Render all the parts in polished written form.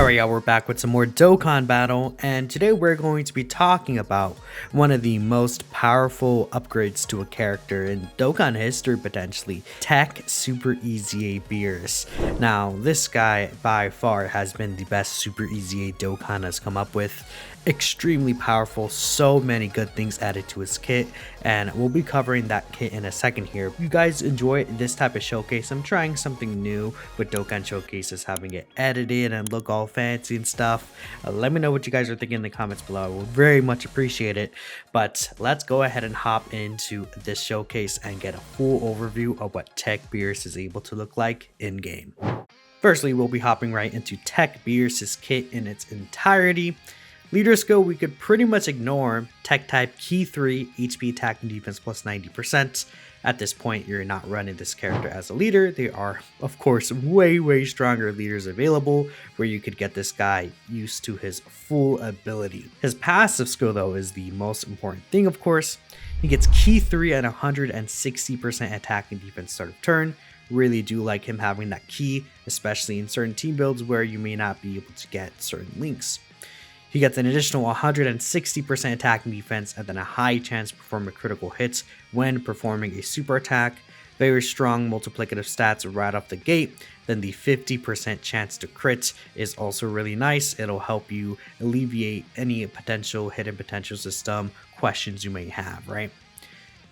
Alright y'all, we're back with some more Dokkan battle, and today we're going to be talking about one of the most powerful upgrades to a character in Dokkan history potentially, TEQ Super EZA Beerus. Now this guy by far has been the best Super EZA Dokkan has come up with. Extremely powerful, so many good things added to his kit, and we'll be covering that kit in a second here. If you guys enjoy this type of showcase, I'm trying something new with Dokkan showcases, having it edited and look all fancy and stuff. Let me know what you guys are thinking in the comments below. I will very much appreciate it. But let's go ahead and hop into this showcase and get a full overview of what TEQ Beerus is able to look like in game. Firstly, we'll be hopping right into TEQ Beerus' kit in its entirety. Leader skill we could pretty much ignore. Tech type key 3, HP attack and defense plus 90%. At this point you're not running this character as a leader. There are of course way stronger leaders available where you could get this guy used to his full ability. His passive skill though is the most important thing of course. He gets key 3 at 160% attack and defense start of turn. Really do like him having that key, especially in certain team builds where you may not be able to get certain links. He gets an additional 160% attack and defense and then a high chance to perform critical hits when performing a super attack. Very strong multiplicative stats right off the gate. Then the 50% chance to crit is also really nice. It'll help you alleviate any potential hidden potential system questions you may have, right?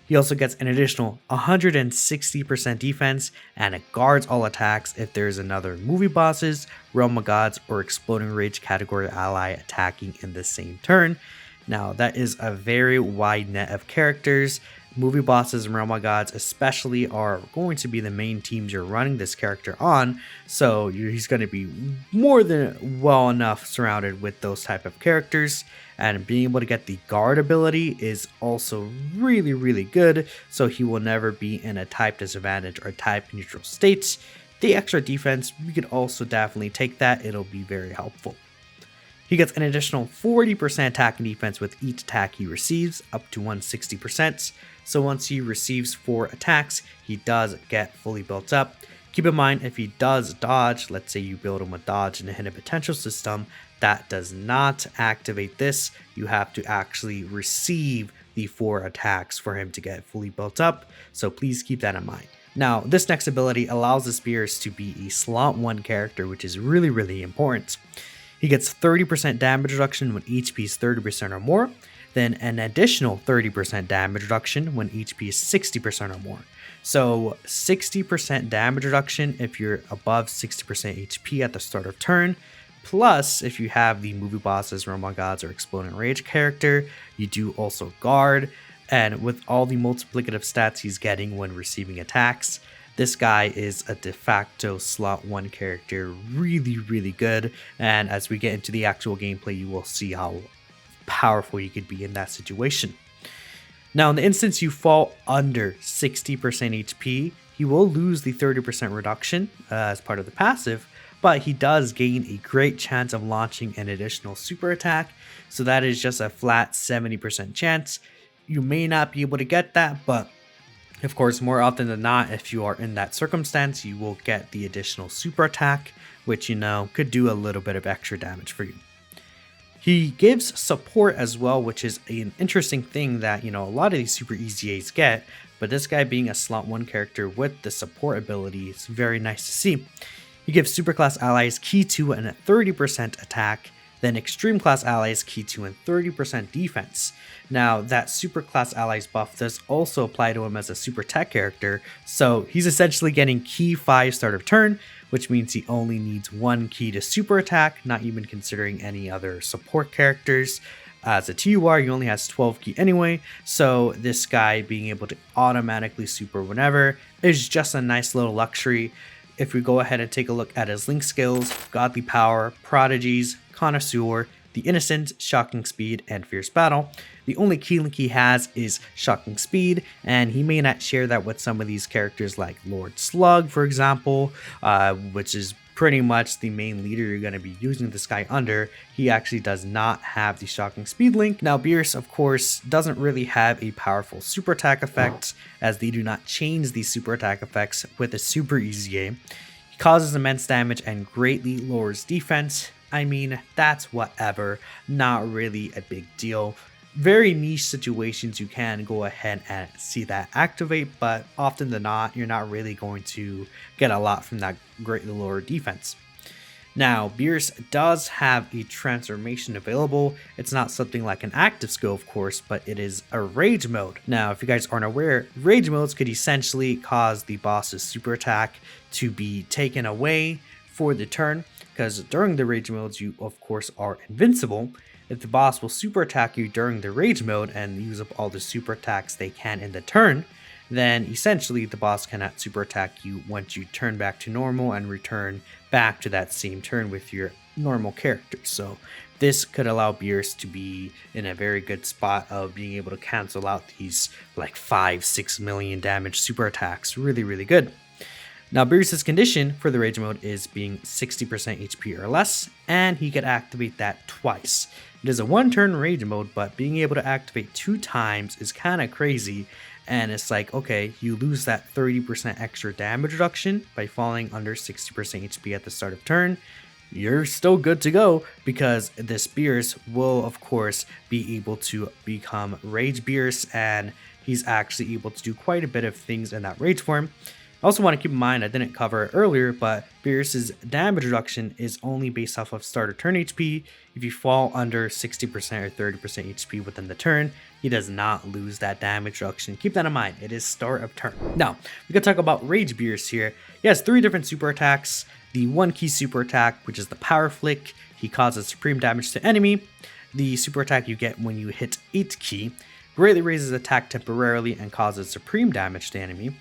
He also gets an additional 160% defense, and it guards all attacks if there's another movie bosses, realm of gods, or exploding rage category ally attacking in the same turn. Now that is a very wide net of characters. Movie bosses and realm of gods especially are going to be the main teams you're running this character on, so he's going to be more than well enough surrounded with those type of characters. And being able to get the guard ability is also really good, so he will never be in a type disadvantage or type neutral states. The extra defense, we could also definitely take that. It'll be very helpful. He gets an additional 40% attack and defense with each attack he receives, up to 160%. So once he receives 4 attacks, he does get fully built up. Keep in mind, if he does dodge, let's say you build him with dodge and a hidden potential system, that does not activate this. You have to actually receive the 4 attacks for him to get fully built up. So please keep that in mind. Now, this next ability allows the Beerus to be a slot 1 character, which is really important. He gets 30% damage reduction when HP is 30% or more, then an additional 30% damage reduction when HP is 60% or more. So 60% damage reduction if you're above 60% HP at the start of turn, plus if you have the movie bosses, realm of gods, or exploding rage character, you do also guard, and with all the multiplicative stats he's getting when receiving attacks, this guy is a de facto slot 1 character, really good, and as we get into the actual gameplay, you will see how powerful you could be in that situation. Now, in the instance you fall under 60% HP, he will lose the 30% reduction as part of the passive, but he does gain a great chance of launching an additional super attack, so that is just a flat 70% chance. You may not be able to get that, but of course, more often than not, if you are in that circumstance, you will get the additional super attack, which, you know, could do a little bit of extra damage for you. He gives support as well, which is an interesting thing that, you know, a lot of these Super EZAs get, but this guy being a slot 1 character with the support ability is very nice to see. He gives superclass allies key 2 and a 30% attack, then extreme class allies key 2 and 30% defense. Now that superclass allies buff does also apply to him as a super tech character, so he's essentially getting key 5 start of turn, which means he only needs 1 key to super attack, not even considering any other support characters. As a TUR, he only has 12 key anyway, so this guy being able to automatically super whenever is just a nice little luxury. If we go ahead and take a look at his link skills, Godly Power, Prodigies, Connoisseur, the Innocent, Shocking Speed, and Fierce Battle. The only key link he has is Shocking Speed, and he may not share that with some of these characters like Lord Slug, for example, which is pretty much the main leader you're going to be using this guy under. He actually does not have the Shocking Speed link. Now, Beerus, of course, doesn't really have a powerful super attack effect, as they do not change these super attack effects with a Super EZA. He causes immense damage and greatly lowers defense. I mean, that's whatever, not really a big deal. Very niche situations you can go ahead and see that activate, but often than not, you're not really going to get a lot from that greatly lower defense. Now, Beerus does have a transformation available. It's not something like an active skill, of course, but it is a rage mode. Now, if you guys aren't aware, rage modes could essentially cause the boss's super attack to be taken away for the turn, because during the rage modes, you of course are invincible. If the boss will super attack you during the rage mode and use up all the super attacks they can in the turn, then essentially the boss cannot super attack you once you turn back to normal and return back to that same turn with your normal character. So this could allow Beerus to be in a very good spot of being able to cancel out these like 5-6 million damage super attacks. Really good. Now Beerus' condition for the rage mode is being 60% HP or less, and he could activate that twice. It is a one-turn rage mode, but being able to activate 2 times is kind of crazy. And it's like, okay, you lose that 30% extra damage reduction by falling under 60% HP at the start of turn. You're still good to go, because this Beerus will of course be able to become Rage Beerus, and he's actually able to do quite a bit of things in that rage form. I also want to keep in mind, I didn't cover it earlier, but Beerus' damage reduction is only based off of starter turn HP. If you fall under 60% or 30% HP within the turn, he does not lose that damage reduction. Keep that in mind, it is start of turn. Now, we can talk about Rage Beerus here. He has 3 different super attacks. The 1 key super attack, which is the Power Flick, he causes supreme damage to enemy. The super attack you get when you hit 8 key greatly raises attack temporarily and causes supreme damage to enemy.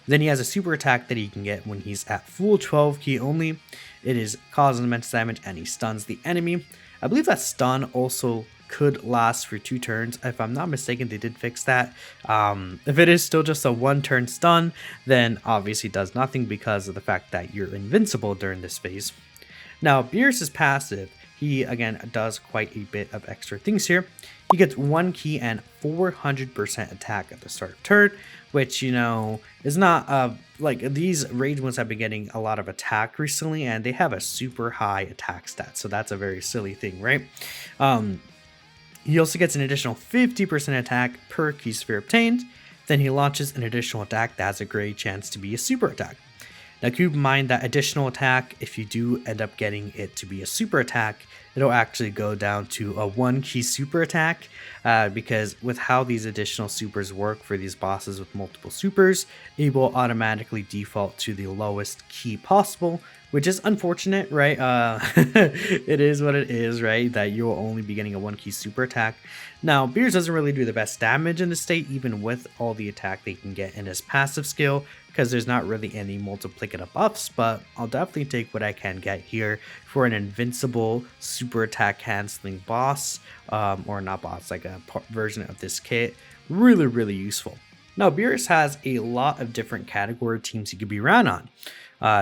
Then he has a super attack that he can get when he's at full 12 key only. It is causes immense damage and he stuns the enemy. I believe that stun also could last for 2 turns. If I'm not mistaken, they did fix that. If it is still just a 1-turn stun, then obviously does nothing because of the fact that you're invincible during this phase. Now, Beerus' passive, he again does quite a bit of extra things here. He gets 1 key and 400% attack at the start of turn, which, you know, is not like these rage ones have been getting a lot of attack recently, and they have a super high attack stat, so that's a very silly thing, right? He also gets an additional 50% attack per key sphere obtained. Then he launches an additional attack that has a great chance to be a super attack. Now keep in mind that additional attack, if you do end up getting it to be a super attack, it'll actually go down to a 1 key super attack, because with how these additional supers work for these bosses with multiple supers, it will automatically default to the lowest key possible, which is unfortunate, right? It is what it is, right? That you'll only be getting a 1 key super attack. Now, Beerus doesn't really do the best damage in the state, even with all the attack they can get in his passive skill, because there's not really any multiplicative buffs, but I'll definitely take what I can get here for an invincible super attack canceling boss, or not boss, like a version of this kit. Really useful. Now, Beerus has a lot of different category teams he could be ran on.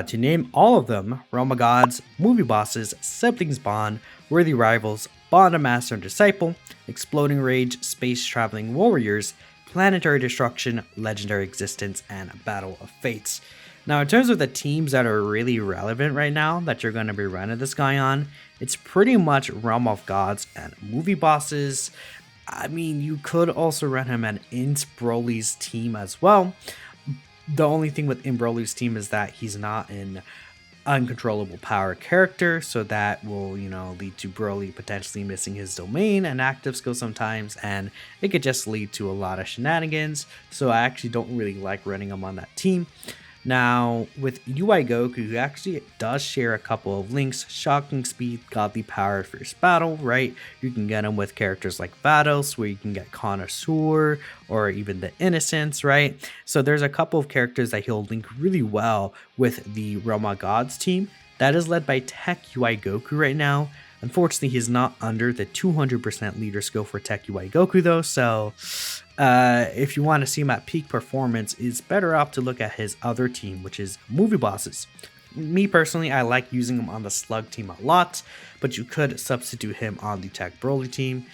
To name all of them: Realm of Gods, Movie Bosses, Siblings Bond, Worthy Rivals, Bond of Master and Disciple, Exploding Rage, Space Traveling Warriors, Planetary Destruction, Legendary Existence, and Battle of Fates. Now, in terms of the teams that are really relevant right now that you're going to be running this guy on, it's pretty much Realm of Gods and Movie Bosses. I mean, you could also run him on Int Broly's team as well. The only thing with Int Broly's team is that he's not an uncontrollable power character, so that will, you know, lead to Broly potentially missing his domain and active skill sometimes, and it could just lead to a lot of shenanigans. So I actually don't really like running him on that team. Now, with UI Goku, he actually does share a couple of links: Shocking Speed, Godly Power, Fierce Battle, right? You can get him with characters like Vados, where you can get Connoisseur, or even the Innocence, right? So there's a couple of characters that he'll link really well with the Realm of Gods team. That is led by TEQ UI Goku right now. Unfortunately, he's not under the 200% leader skill for TEQ UI Goku though, so if you want to see him at peak performance, it's better off to look at his other team, which is Movie Bosses. Me personally, I like using him on the Slug team a lot, but you could substitute him on the TEQ Broly team.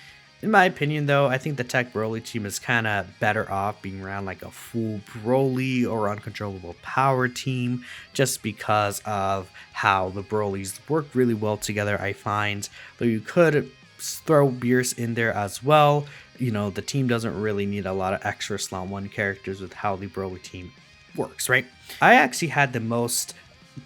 In my opinion though, I think the TEQ Broly team is kind of better off being around like a full Broly or uncontrollable power team, just because of how the Brolys work really well together, I find. Though you could throw Beerus in there as well. You know, the team doesn't really need a lot of extra slot 1 characters with how the Broly team works, right? I actually had the most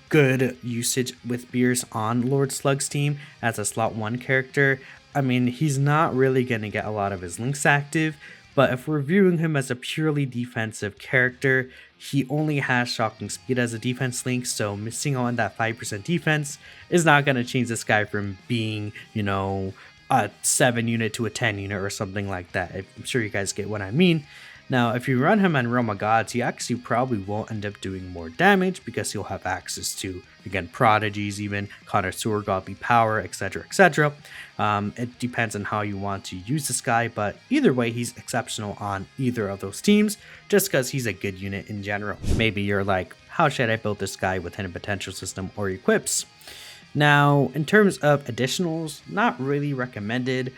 good usage with Beerus on Lord Slug's team as a slot 1 character. I mean, he's not really going to get a lot of his links active, but if we're viewing him as a purely defensive character, he only has shocking speed as a defense link, so missing on that 5% defense is not going to change this guy from being, you know, a 7 unit to a 10 unit or something like that. I'm sure you guys get what I mean. Now, if you run him on Realm of Gods, he actually probably won't end up doing more damage because he'll have access to, again, prodigies, even Connoisseur, Godly Power, etc., etc. It depends on how you want to use this guy, but either way, he's exceptional on either of those teams just because he's a good unit in general. Maybe you're like, how should I build this guy within a potential system or equips? Now, in terms of additionals, not really recommended.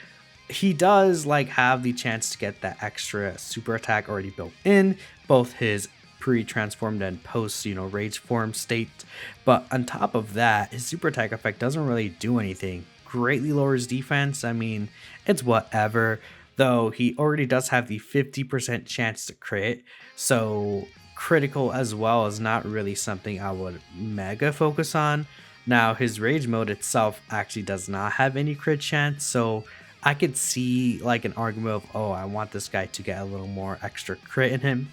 He does like have the chance to get that extra super attack already built in, both his pre-transformed and post, you know, rage form state. But on top of that, his super attack effect doesn't really do anything. Greatly lowers defense. I mean, it's whatever, though he already does have the 50% chance to crit. So critical as well is not really something I would mega focus on. Now, his rage mode itself actually does not have any crit chance, so I could see like an argument of, oh, I want this guy to get a little more extra crit in him.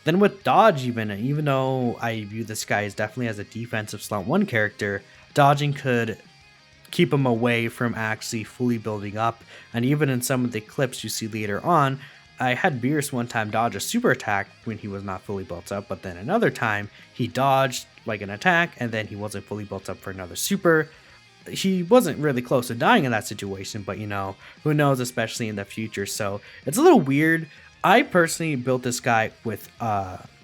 Then with dodge, even though I view this guy as definitely as a defensive slot 1 character, dodging could keep him away from actually fully building up. And even in some of the clips you see later on, I had Beerus one time dodge a super attack when he was not fully built up, but then another time he dodged like an attack and then he wasn't fully built up for another super. He wasn't really close to dying in that situation, but you know, who knows, especially in the future. So it's a little weird. I personally built this guy with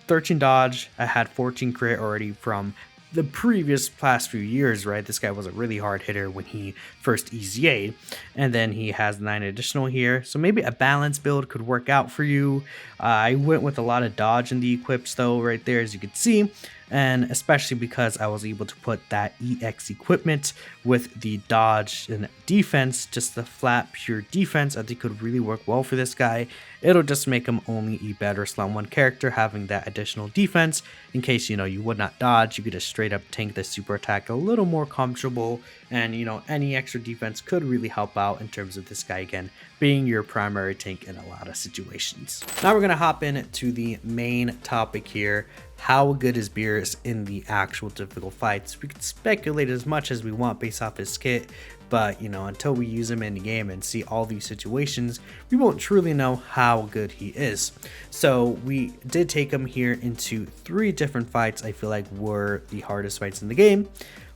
13 dodge. I had 14 crit already from the previous past few years, right? This guy was a really hard hitter when he first EZA'd, and then he has 9 additional here. So maybe a balanced build could work out for you. I went with a lot of dodge in the equips though, right there, as you can see. And especially because I was able to put that EX equipment with the dodge and defense, just the flat pure defense, I think could really work well for this guy. It'll just make him only a better slot 1 character, having that additional defense in case, you know, you would not dodge. You could just straight up tank the super attack a little more comfortable, and you know, any extra defense could really help out in terms of this guy again being your primary tank in a lot of situations. Now we're gonna hop into the main topic here. How good is Beerus in the actual difficult fights? We can speculate as much as we want based off his kit, but you know, until we use him in the game and see all these situations, we won't truly know how good he is. So we did take him here into 3 different fights I feel like were the hardest fights in the game.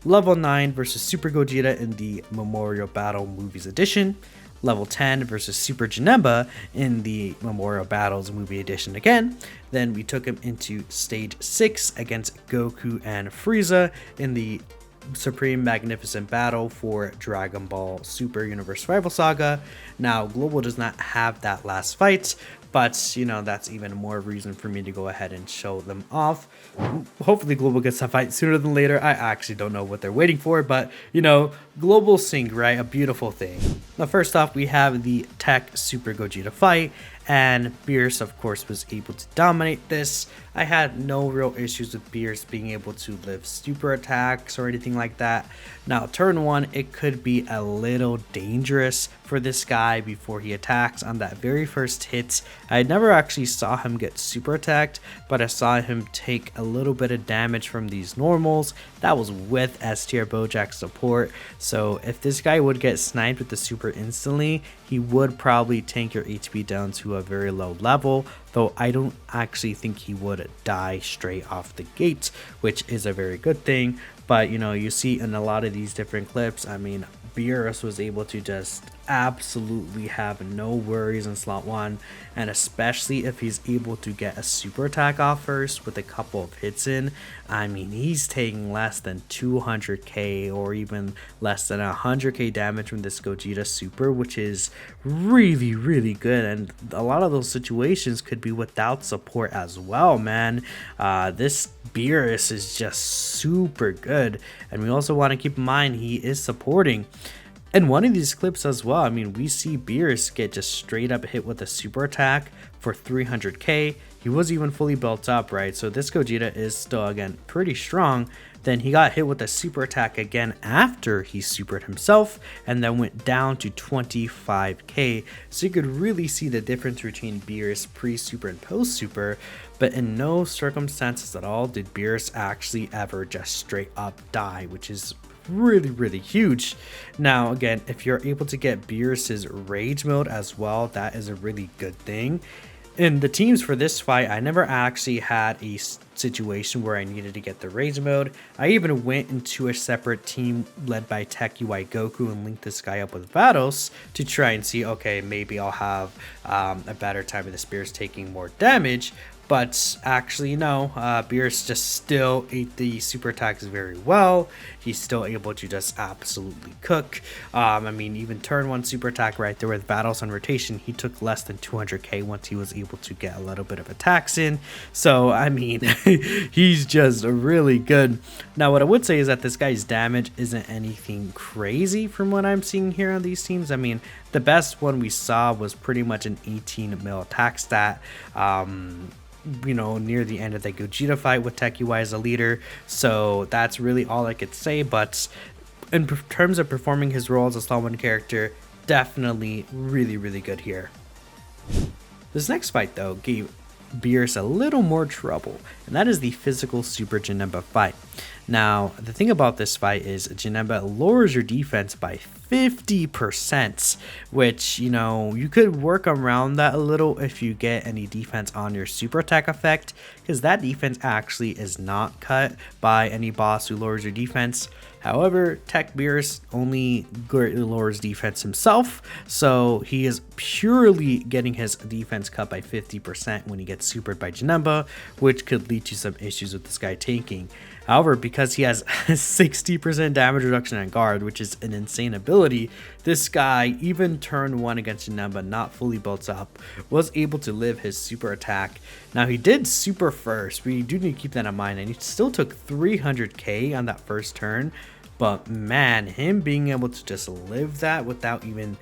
Level 9 versus Super Gogeta in the Memorial Battle Movies Edition. Level 10 versus Super Janemba in the Memorial Battles Movie Edition again. Then we took him into Stage 6 against Goku and Frieza in the Supreme Magnificent Battle for Dragon Ball Super Universe Survival Saga. Now, Global does not have that last fight, but you know, that's even more reason for me to go ahead and show them off. Hopefully Global gets that fight sooner than later. I actually don't know what they're waiting for, but you know, Global sync, right? A beautiful thing. Now, first off, we have the TEQ Super Gogeta fight, and Beerus of course was able to dominate this. I had no real issues with Beerus being able to live super attacks or anything like that. Now, turn 1, it could be a little dangerous for this guy before he attacks on that very first hit. I never actually saw him get super attacked, but I saw him take a little bit of damage from these normals. That was with S tier Bojack support, so if this guy would get sniped with the super instantly, he would probably tank your HP down to a very low level, though I don't actually think he would die straight off the gate, which is a very good thing. But you know, you see in a lot of these different clips, I mean, Beerus was able to just absolutely have no worries in slot 1, and especially if he's able to get a super attack off first with a couple of hits in. I mean, he's taking less than 200k or even less than 100k damage from this Gogeta super, which is really good, and a lot of those situations could be without support as well, man. This Beerus is just super good, and we also want to keep in mind he is supporting. In one of these clips as well, I mean, we see Beerus get just straight up hit with a super attack for 300k. He was even fully built up, right? So this Gogeta is still, again, pretty strong. Then he got hit with a super attack again after he supered himself, and then went down to 25k. So you could really see the difference between Beerus pre-super and post-super, but in no circumstances at all did Beerus actually ever just straight up die, which is really huge. Now again, if you're able to get Beerus's rage mode as well, that is a really good thing. In the teams for this fight, I never actually had a situation where I needed to get the rage mode. I even went into a separate team led by Tech UI Goku and linked this guy up with Vados to try and see, okay, maybe I'll have a better time with the Spears taking more damage. But actually, no, Beerus just still ate the super attacks very well. He's still able to just absolutely cook. I mean, even turn 1 super attack right there with battles on rotation, he took less than 200k once he was able to get a little bit of attacks in. So, I mean, he's just really good. Now, what I would say is that this guy's damage isn't anything crazy from what I'm seeing here on these teams. I mean, the best one we saw was pretty much an 18 mil attack stat. You know, near the end of the Gogeta fight with Tech UI as a leader. So that's really all I could say. But in terms of performing his role as a slot 1 character, definitely really good here. This next fight though gave Beerus a little more trouble, and that is the physical Super Janemba fight. Now, the thing about this fight is Janemba lowers your defense by 50%, which, you know, you could work around that a little if you get any defense on your super attack effect, because that defense actually is not cut by any boss who lowers your defense. However, Tech Beerus only greatly lowers defense himself, so he is purely getting his defense cut by 50% when he gets supered by Janemba, which could lead to some issues with this guy tanking. However, because he has 60% damage reduction on guard, which is an insane ability, this guy, even turn 1 against Janemba, not fully built up, was able to live his super attack. Now, he did super first, but you do need to keep that in mind, and he still took 300k on that first turn. But man, him being able to just live that without even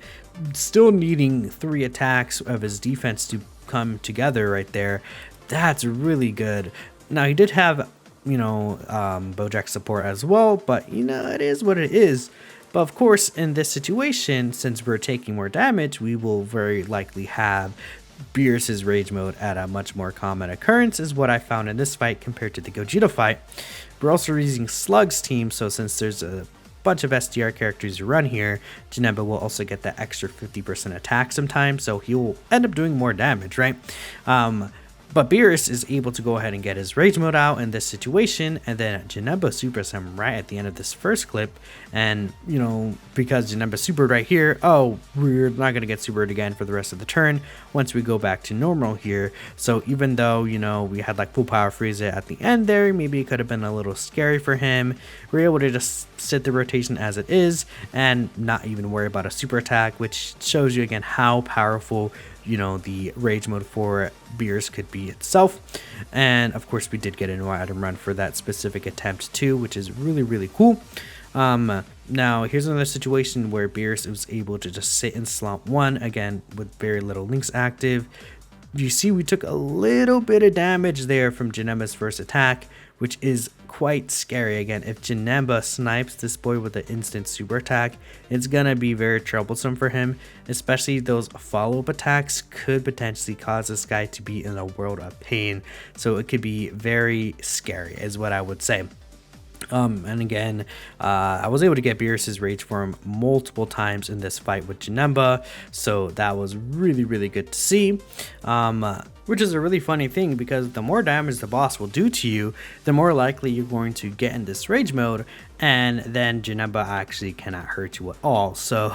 still needing 3 attacks of his defense to come together right there, that's really good. Now, he did have, you know, Bojack support as well, but you know, it is what it is. But of course, in this situation, since we're taking more damage, we will very likely have Beerus's rage mode at a much more common occurrence, is what I found in this fight compared to the Gogeta fight. We're also using Slug's team, so since there's a bunch of SDR characters to run here, Janemba will also get that extra 50% attack sometimes, so he will end up doing more damage, right? But Beerus is able to go ahead and get his rage mode out in this situation, and then Janemba supers him right at the end of this first clip. And, you know, because Janemba supered right here, oh, we're not going to get supered again for the rest of the turn once we go back to normal here. So even though, you know, we had like full power Frieza at the end there, maybe it could have been a little scary for him. We're able to just sit the rotation as it is and not even worry about a super attack, which shows you again how powerful, you know, the rage mode for Beerus could be itself. And of course we did get a new item run for that specific attempt too, which is really cool. Now here's another situation where Beerus was able to just sit in slot 1 again with very little links active. You see we took a little bit of damage there from Janemba's first attack, which is quite scary. Again, if Janemba snipes this boy with an instant super attack, it's gonna be very troublesome for him, especially those follow-up attacks could potentially cause this guy to be in a world of pain. So it could be very scary is what I would say. And again, I was able to get Beerus's rage form multiple times in this fight with Janemba, so that was really good to see. Which is a really funny thing, because the more damage the boss will do to you, the more likely you're going to get in this rage mode. and then Janemba actually cannot hurt you at all. So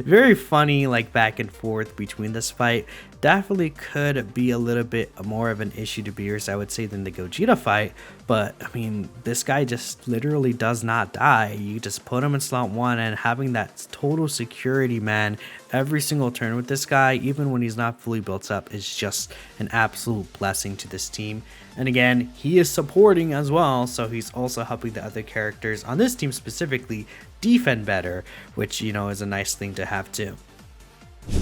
very funny, like back and forth between this fight. Definitely could be a little bit more of an issue to Beerus, I would say, than the Gogeta fight. But I mean, this guy just literally does not die. You just put him in slot 1, and having that total security, man, every single turn with this guy, even when he's not fully built up, is just an absolute blessing to this team. And again, he is supporting as well, so he's also helping the other characters on this team specifically defend better, which, you know, is a nice thing to have too.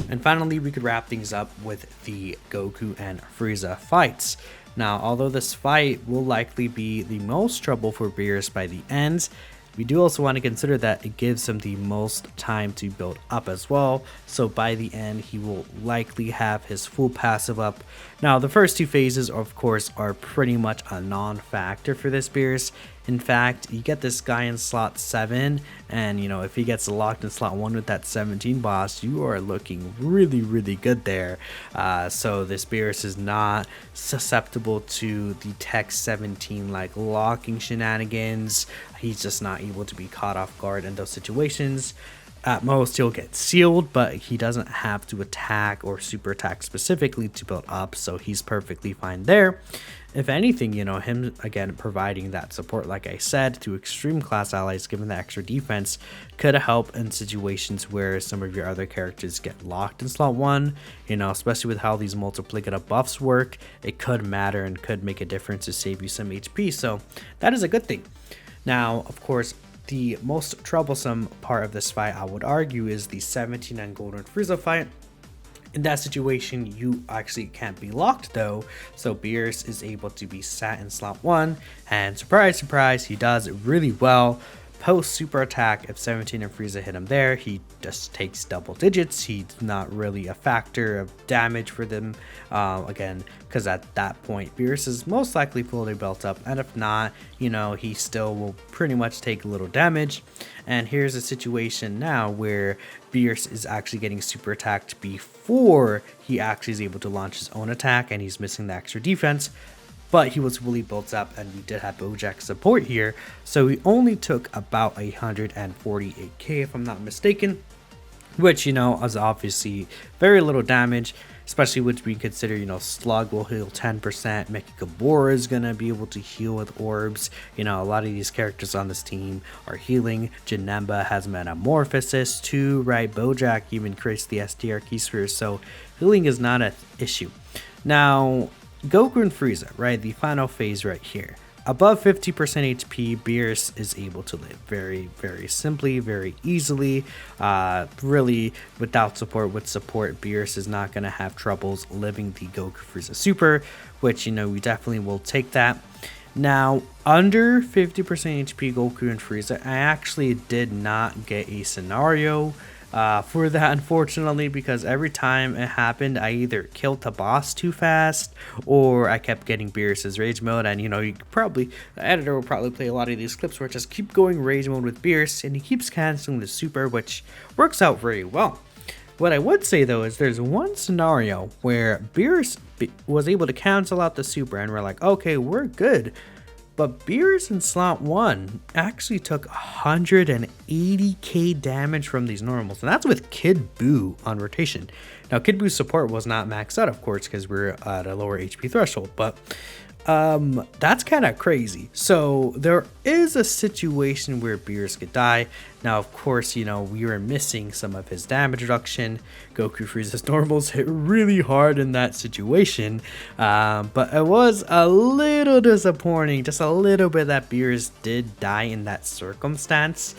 And finally, we could wrap things up with the Goku and Frieza fights. Now, although this fight will likely be the most trouble for Beerus by the end, we do also want to consider that it gives him the most time to build up as well. So by the end, he will likely have his full passive up. Now, the first two phases, of course, are pretty much a non-factor for this Beerus. In fact, you get this guy in slot 7, and you know, if he gets locked in slot 1 with that 17 boss, you are looking really good there. So this Beerus is not susceptible to the Tech 17 like locking shenanigans. He's just not able to be caught off guard in those situations. At most, he'll get sealed, but he doesn't have to attack or super attack specifically to build up, so he's perfectly fine there. If anything, you know, him again providing that support, like I said, to extreme class allies, given the extra defense, could help in situations where some of your other characters get locked in slot 1. You know, especially with how these multiplicative buffs work, it could matter and could make a difference to save you some HP, so that is a good thing. Now, of course, the most troublesome part of this fight, I would argue, is the 17 and Golden Frieza fight. In that situation, you actually can't be locked though, so Beerus is able to be sat in slot 1, and surprise, surprise, he does really well. Post super attack, if 17 and Frieza hit him there, he just takes double digits. He's not really a factor of damage for them, again, because at that point, Beerus is most likely fully built up, and if not, you know, he still will pretty much take a little damage. And here's a situation now where Beerus is actually getting super attacked before he actually is able to launch his own attack, and he's missing the extra defense. But he was fully built up, and we did have Bojack support here, so he only took about 148k if I'm not mistaken, which, you know, is obviously very little damage, especially when we consider, you know, Slug will heal 10%, Mechikabura is gonna be able to heal with orbs. You know, a lot of these characters on this team are healing. Janemba has Metamorphosis too, right? Bojack even creates the STR key sphere, so healing is not an issue. Now, Goku and Frieza, right, the final phase right here. Above 50% HP, Beerus is able to live very simply, very easily. Really, without support, with support, Beerus is not going to have troubles living the Goku Frieza Super, which, you know, we definitely will take that. Now, under 50% HP Goku and Frieza, I actually did not get a scenario for that, unfortunately, because every time it happened, I either killed the boss too fast, or I kept getting Beerus's rage mode. And you know, the editor will probably play a lot of these clips where I just keep going rage mode with Beerus, and he keeps canceling the super, which works out very well. What I would say though is there's one scenario where Beerus was able to cancel out the super, and we're like, okay, we're good. But Beerus in slot 1 actually took 180k damage from these normals, and that's with Kid Buu on rotation. Now, Kid Buu's support was not maxed out, of course, because we're at a lower HP threshold, but that's kind of crazy. So there is a situation where Beerus could die. Now, of course, you know, we were missing some of his damage reduction. Goku Frieza's normals hit really hard in that situation, but it was a little disappointing, just a little bit, that Beerus did die in that circumstance.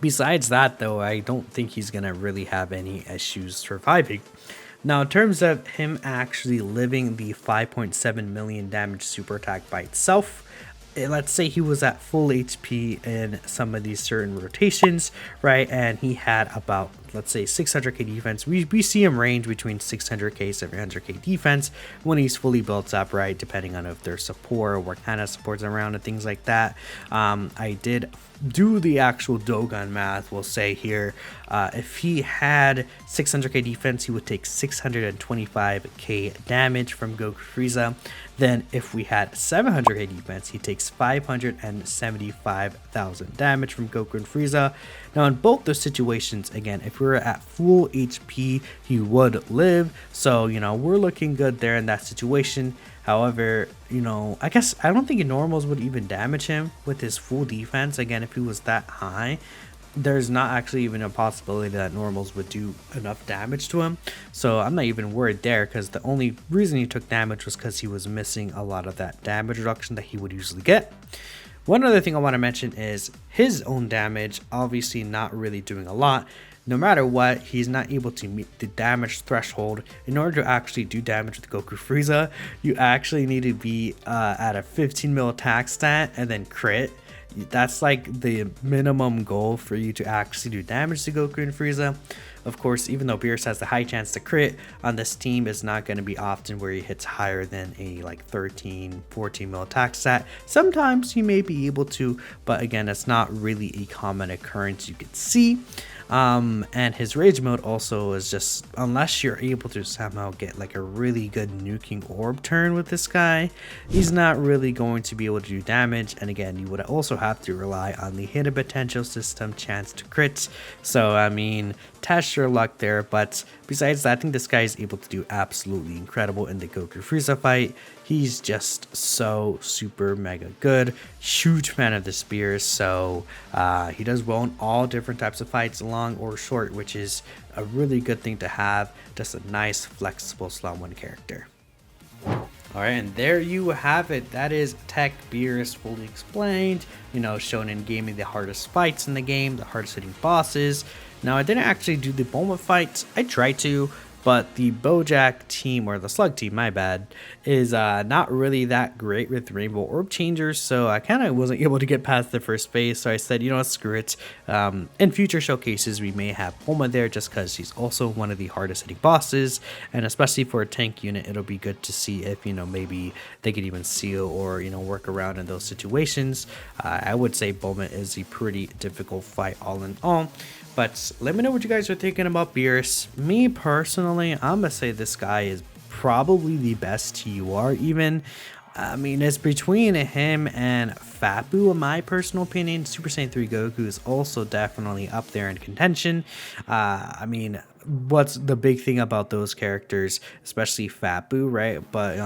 Besides that, though, I don't think he's gonna really have any issues surviving. Now, in terms of him actually living the 5.7 million damage super attack by itself, let's say he was at full HP in some of these certain rotations, right? And he had about let's say 600k defense. We see him range between 600k, 700k defense when he's fully built up, right? Depending on if there's support or what kind of supports around and things like that. I did do the actual Dogon math. We'll say here, if he had 600k defense, he would take 625k damage from Goku Frieza. Then if we had 700k defense, he takes 575,000 damage from Goku and Frieza. Now in both those situations, again, if we were at full HP, he would live. So, you know, we're looking good there in that situation. However, you know, I guess I don't think normals would even damage him with his full defense. Again, if he was that high, there's not actually even a possibility that normals would do enough damage to him. So I'm not even worried there, because the only reason he took damage was because he was missing a lot of that damage reduction that he would usually get. One other thing I want to mention is his own damage, obviously not really doing a lot. No matter what, he's not able to meet the damage threshold. In order to actually do damage with Goku Frieza, you actually need to be at a 15 mil attack stat and then crit. That's like the minimum goal for you to actually do damage to Goku and Frieza. Of course, even though Beerus has the high chance to crit on this team, is not going to be often where he hits higher than a like 13, 14 mil attack stat. Sometimes he may be able to, but again, it's not really a common occurrence you could see. And his rage mode also is just, unless you're able to somehow get like a really good nuking orb turn with this guy, he's not really going to be able to do damage. And again, you would also have to rely on the hidden potential system chance to crits. So I mean, test your luck there. But besides that, I think this guy is able to do absolutely incredible in the Goku Frieza fight. He's just so super mega good. Huge fan of the spears, so he does well in all different types of fights, long or short, which is a really good thing to have. Just a nice flexible slot 1 character. Alright, and there you have it. That is TEQ Beerus fully explained, you know, shown in gaming the hardest fights in the game, the hardest hitting bosses. Now, I didn't actually do the Bulma fights. I tried to, but the Bojack team, or the Slug team, my bad, is not really that great with Rainbow Orb Changers, so I kind of wasn't able to get past the first phase, so I said, you know what, screw it. In future showcases, we may have Bulma there, just because she's also one of the hardest hitting bosses, and especially for a tank unit, it'll be good to see if, you know, maybe they could even seal or, you know, work around in those situations. I would say Bulma is a pretty difficult fight all in all. But let me know what you guys are thinking about Beerus. Me personally, I'm gonna say this guy is probably the best TUR even. I mean, it's between him and Fapu in my personal opinion. Super Saiyan 3 Goku is also definitely up there in contention. I mean, what's the big thing about those characters, especially Fapu, right? But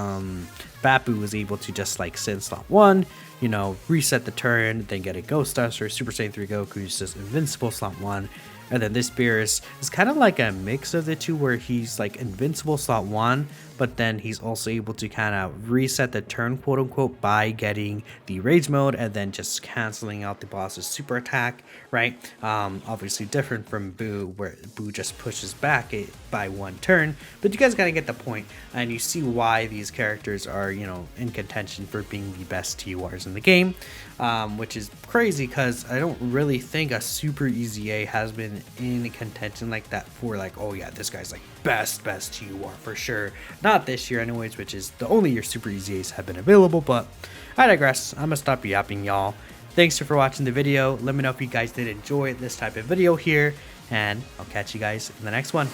Fapu was able to just like sit in slot 1, you know, reset the turn, then get a Ghost Duster. Super Saiyan 3 Goku is just invincible slot 1. And then this Beerus is kind of like a mix of the two, where he's like invincible slot 1, but then he's also able to kind of reset the turn, quote unquote, by getting the rage mode and then just canceling out the boss's super attack, right? Obviously different from Boo, where Boo just pushes back it by 1 turn, but you guys gotta get the point, and you see why these characters are, you know, in contention for being the best TURs in the game, which is crazy because I don't really think a Super EZA has been in contention like that for like, oh yeah, this guy's like best TUR for sure. Not this year anyways, which is the only year Super EZAs have been available, but I digress. I'm gonna stop yapping, y'all. Thanks for watching the video. Let me know if you guys did enjoy this type of video here, and I'll catch you guys in the next one.